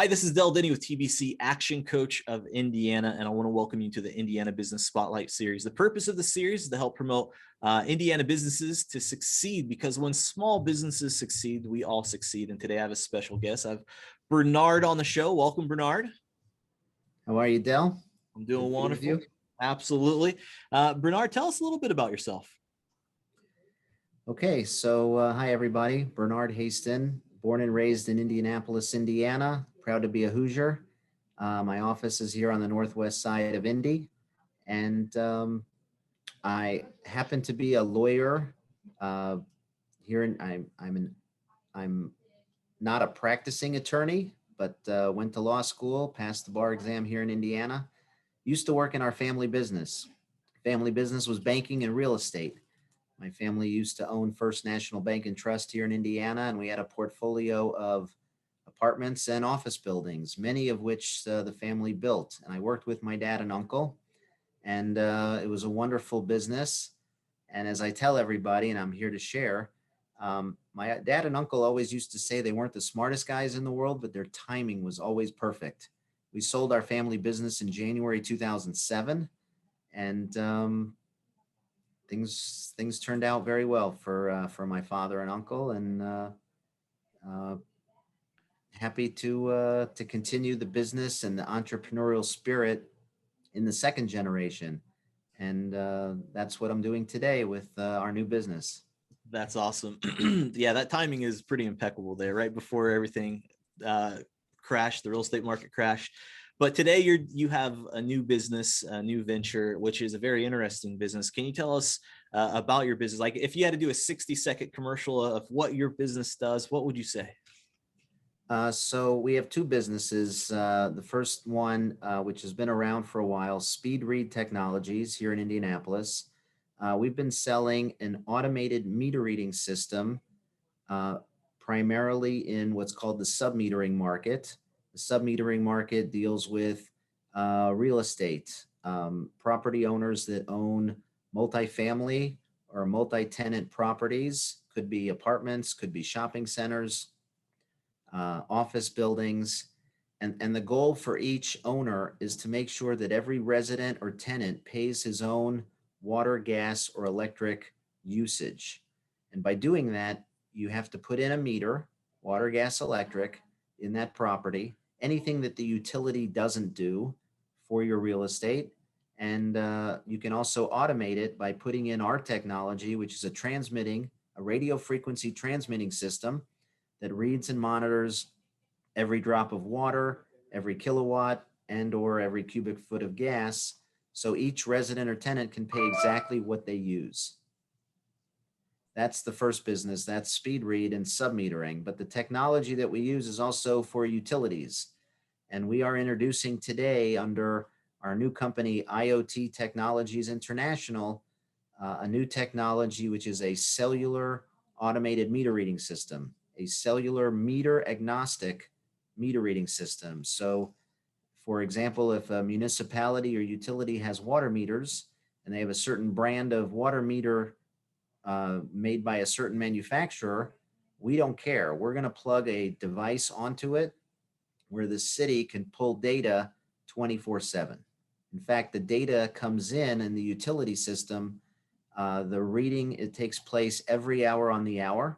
Hi, this is Del Denny with TBC, Action Coach of Indiana, and I want to welcome you to the Indiana Business Spotlight Series. The purpose of the series is to help promote Indiana businesses to succeed, because when small businesses succeed, we all succeed. And today I have a special guest. I have Bernard on the show. Welcome, Bernard. How are you, Del? I'm doing wonderful. Absolutely. Bernard, tell us a little bit about yourself. Okay, so hi, everybody. Bernard Hasten, born and raised in Indianapolis, Indiana. Proud to be a Hoosier. My office is here on the northwest side of Indy, and I happen to be a lawyer here. I'm not a practicing attorney, but went to law school, passed the bar exam here in Indiana. Used to work in our family business. Family business was banking and real estate. My family used to own First National Bank and Trust here in Indiana, and we had a portfolio of apartments and office buildings, many of which the family built. And I worked with my dad and uncle, and it was a wonderful business. And as I tell everybody, and I'm here to share, my dad and uncle always used to say they weren't the smartest guys in the world, but their timing was always perfect. We sold our family business in January 2007, and things turned out very well for my father and uncle, and happy to continue the business and the entrepreneurial spirit in the second generation, and that's what I'm doing today with our new business. That's awesome. Yeah, that timing is pretty impeccable there, right before everything crashed, the real estate market crashed. But today you have a new business, a new venture, which is a very interesting business. Can you tell us about your business? Like, if you had to do a 60-second commercial of what your business does, what would you say? So we have two businesses. The first one, which has been around for a while, Speed Read Technologies here in Indianapolis. We've been selling an automated meter reading system, primarily in what's called the sub-metering market. The sub-metering market deals with real estate, property owners that own multifamily or multi-tenant properties, could be apartments, could be shopping centers, office buildings. And the goal for each owner is to make sure that every resident or tenant pays his own water, gas, or electric usage. And by doing that, you have to put in a meter, water, gas, electric, in that property, anything that the utility doesn't do for your real estate. And you can also automate it by putting in our technology, which is a radio frequency transmitting system that reads and monitors every drop of water, every kilowatt, and or every cubic foot of gas, so each resident or tenant can pay exactly what they use. That's the first business. That's Speed Read and sub-metering. But the technology that we use is also for utilities. And we are introducing today, under our new company, IOT Technologies International, a new technology, which is a cellular automated meter reading system, a cellular meter agnostic meter reading system. So, for example, if a municipality or utility has water meters and they have a certain brand of water meter made by a certain manufacturer, we don't care. We're going to plug a device onto it where the city can pull data 24/7. In fact, the data comes in the utility system. The reading, it takes place every hour on the hour,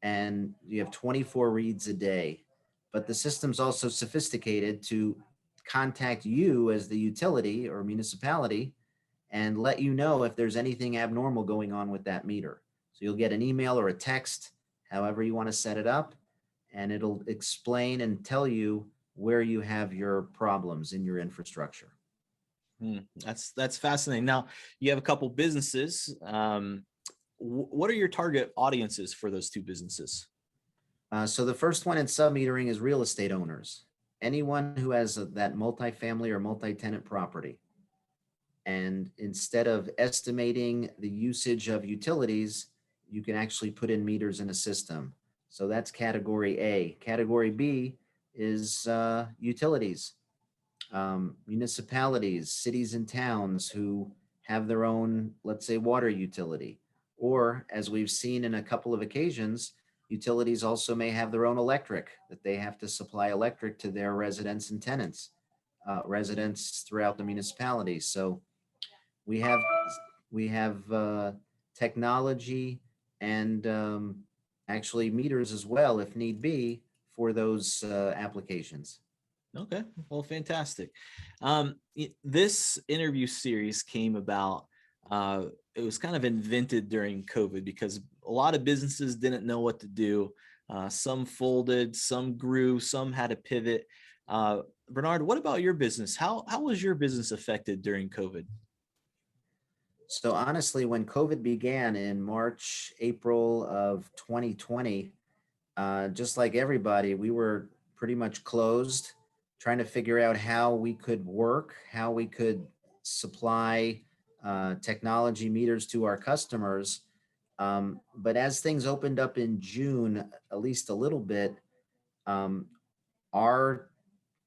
and you have 24 reads a day. But the system's also sophisticated to contact you as the utility or municipality and let you know if there's anything abnormal going on with that meter. So you'll get an email or a text, however you want to set it up, and it'll explain and tell you where you have your problems in your infrastructure. That's fascinating. Now, you have a couple businesses. What are your target audiences for those two businesses? So the first one in sub-metering is real estate owners. Anyone who has that multifamily or multi-tenant property. And instead of estimating the usage of utilities, you can actually put in meters in a system. So that's category A. Category B is utilities. Municipalities, cities and towns who have their own, let's say, water utility. Or, as we've seen in a couple of occasions, Utilities also may have their own electric, that they have to supply electric to their residents and tenants, residents throughout the municipality. So we have we have technology and actually meters as well, if need be, for those applications. Okay, well, fantastic. This interview series came about. It was kind of invented during COVID because a lot of businesses didn't know what to do. Some folded, some grew, some had to pivot. Bernard, what about your business? How was your business affected during COVID? So honestly, when COVID began in March, April of 2020, just like everybody, we were pretty much closed, trying to figure out how we could work, how we could supply technology meters to our customers. But as things opened up in June, at least a little bit, um, our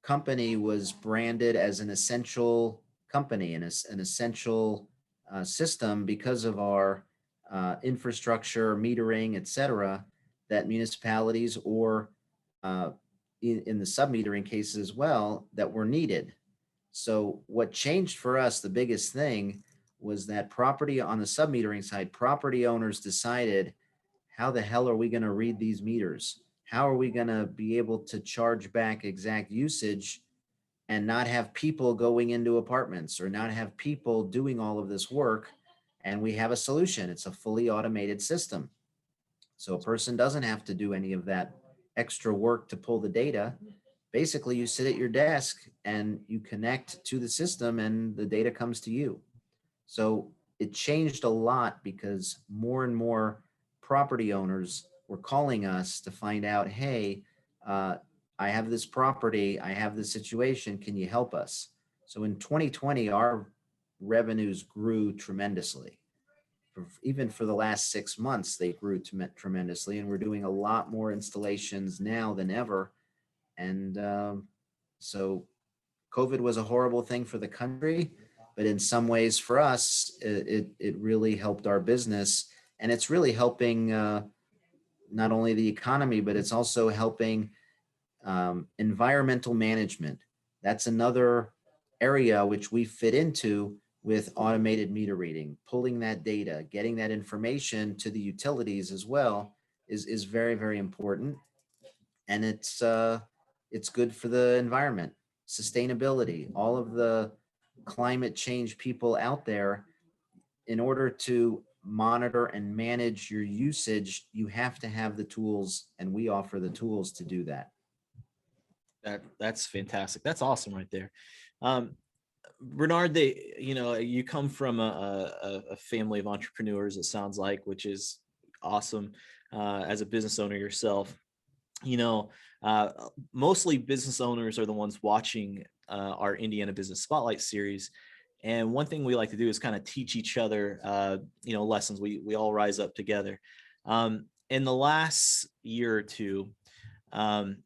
company was branded as an essential company and an essential system because of our infrastructure, metering, et cetera, that municipalities or uh, in the sub-metering cases as well that were needed. So what changed for us, the biggest thing was that property on the sub-metering side, property owners decided, how the hell are we going to read these meters? How are we going to be able to charge back exact usage and not have people going into apartments or not have people doing all of this work? And we have a solution. It's a fully automated system. So a person doesn't have to do any of that extra work to pull the data. Basically, you sit at your desk and you connect to the system and the data comes to you. So it changed a lot because more and more property owners were calling us to find out, hey, uh, I have this property, I have this situation, can you help us? So in 2020, our revenues grew tremendously. Even for the last 6 months, they grew tremendously, and we're doing a lot more installations now than ever. And so COVID was a horrible thing for the country, but in some ways for us, it really helped our business. And it's really helping not only the economy, but it's also helping environmental management. That's another area which we fit into with automated meter reading. Pulling that data, getting that information to the utilities as well is very, very important. And it's good for the environment, sustainability, all of the climate change people out there. In order to monitor and manage your usage, you have to have the tools, and we offer the tools to do that. That's fantastic. That's awesome right there. Um, Bernard, you come from a family of entrepreneurs, it sounds like, which is awesome. As a business owner yourself, you know, uh, mostly business owners are the ones watching our Indiana Business Spotlight series. And one thing we like to do is kind of teach each other, lessons. We all rise up together. In the last year or two, um,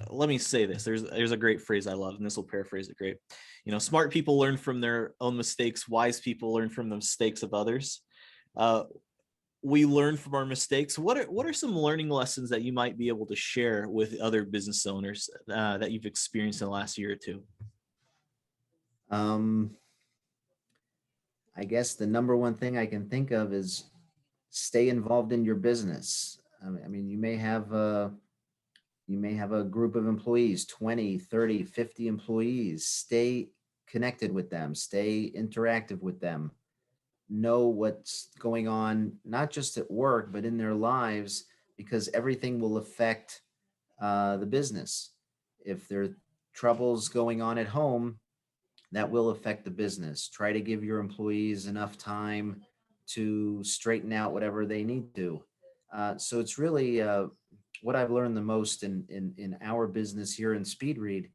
let me say this. There's a great phrase I love, and this will paraphrase it great. Smart people learn from their own mistakes. Wise people learn from the mistakes of others. Uh, we learn from our mistakes. What are some learning lessons that you might be able to share with other business owners that you've experienced in the last year or two? Um, I guess the number one thing I can think of is stay involved in your business. I mean, you may have a group of employees, 20, 30, 50 employees. Stay connected with them, stay interactive with them, know what's going on, not just at work, but in their lives, because everything will affect the business. If there are troubles going on at home, that will affect the business. Try to give your employees enough time to straighten out whatever they need to. So it's really what I've learned the most in our business here in Speedread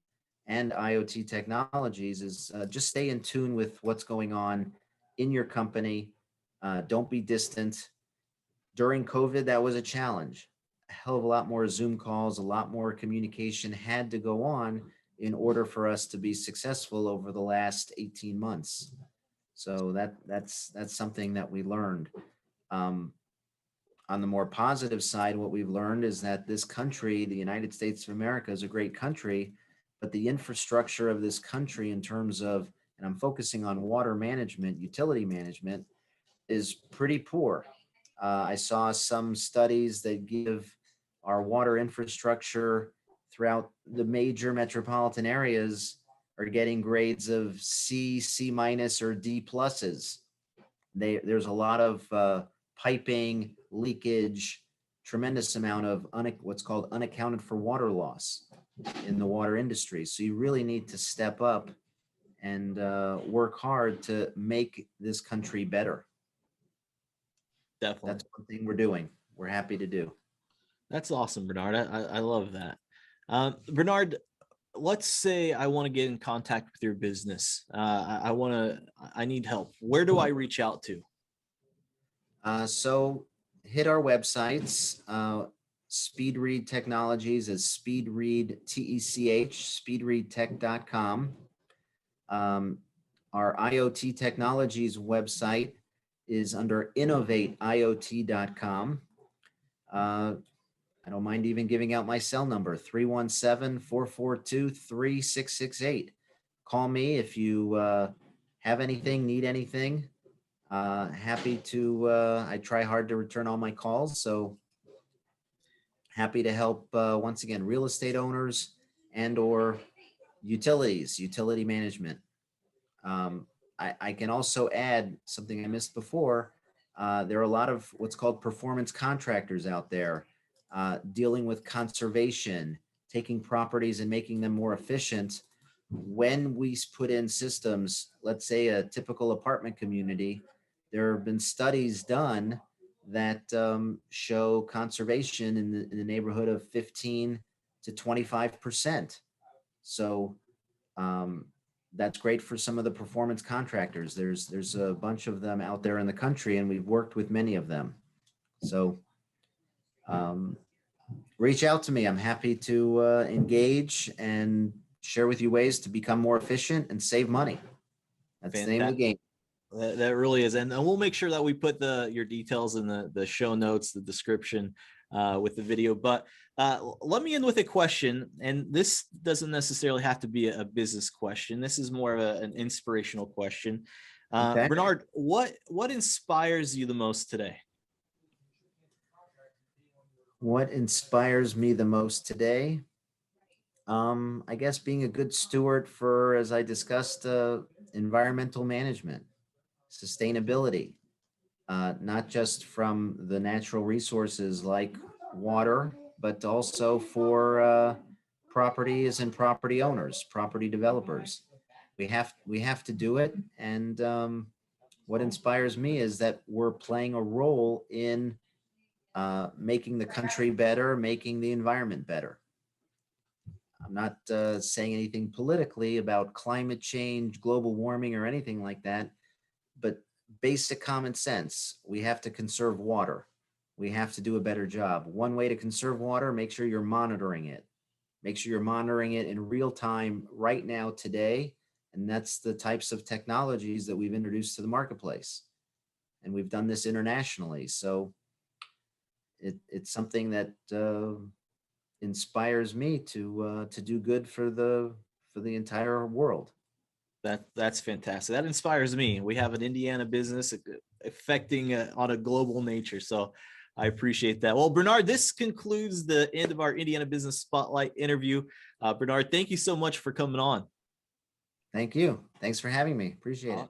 and IoT Technologies is just stay in tune with what's going on in your company. Don't be distant. During COVID, that was a challenge. A hell of a lot more Zoom calls, a lot more communication had to go on in order for us to be successful over the last 18 months. So that's something that we learned. Um, On the more positive side, what we've learned is that this country, the United States of America, is a great country, but the infrastructure of this country in terms of, and I'm focusing on water management, utility management, is pretty poor. I saw some studies that give our water infrastructure throughout the major metropolitan areas are getting grades of C, C minus, or D pluses. There's a lot of piping, leakage, tremendous amount of what's called unaccounted for water loss in the water industry. So you really need to step up and work hard to make this country better. Definitely. That's one thing we're doing. We're happy to do. That's awesome, Bernard. I love that. Bernard, let's say I want to get in contact with your business. I need help. Where do I reach out to? So hit our websites. SpeedRead Technologies is SpeedRead, TECH, speedreadtech.com. Our IoT Technologies website is under innovateiot.com. I don't mind even giving out my cell number, 317-442-3668. Call me if you have anything, need anything. Happy to, I try hard to return all my calls. So happy to help, once again, real estate owners and or utilities, utility management. I can also add something I missed before. There are a lot of what's called performance contractors out there dealing with conservation, taking properties and making them more efficient. When we put in systems, let's say a typical apartment community, there have been studies done that show conservation in the neighborhood of 15 to 25%. So that's great for some of the performance contractors. There's a bunch of them out there in the country, and we've worked with many of them. So reach out to me. I'm happy to engage and share with you ways to become more efficient and save money. That's the name of the game. That really is. And we'll make sure that we put your details in the show notes, the description with the video. But let me end with a question. And this doesn't necessarily have to be a business question. This is more of an inspirational question. Okay. Bernard, what inspires you the most today? What inspires me the most today? I guess being a good steward for, as I discussed, environmental management, sustainability, not just from the natural resources like water, but also for properties and property owners, property developers. We have to do it. And what inspires me is that we're playing a role in making the country better, making the environment better. I'm not saying anything politically about climate change, global warming, or anything like that, but basic common sense. We have to conserve water. We have to do a better job. One way to conserve water, make sure you're monitoring it. Make sure you're monitoring it in real time right now, today. And that's the types of technologies that we've introduced to the marketplace. And we've done this internationally. So it's something that inspires me to do good for the entire world. That's fantastic. That inspires me. We have an Indiana business affecting on a global nature. So I appreciate that. Well, Bernard, this concludes the end of our Indiana Business Spotlight interview. Bernard, thank you so much for coming on. Thank you. Thanks for having me. Appreciate it.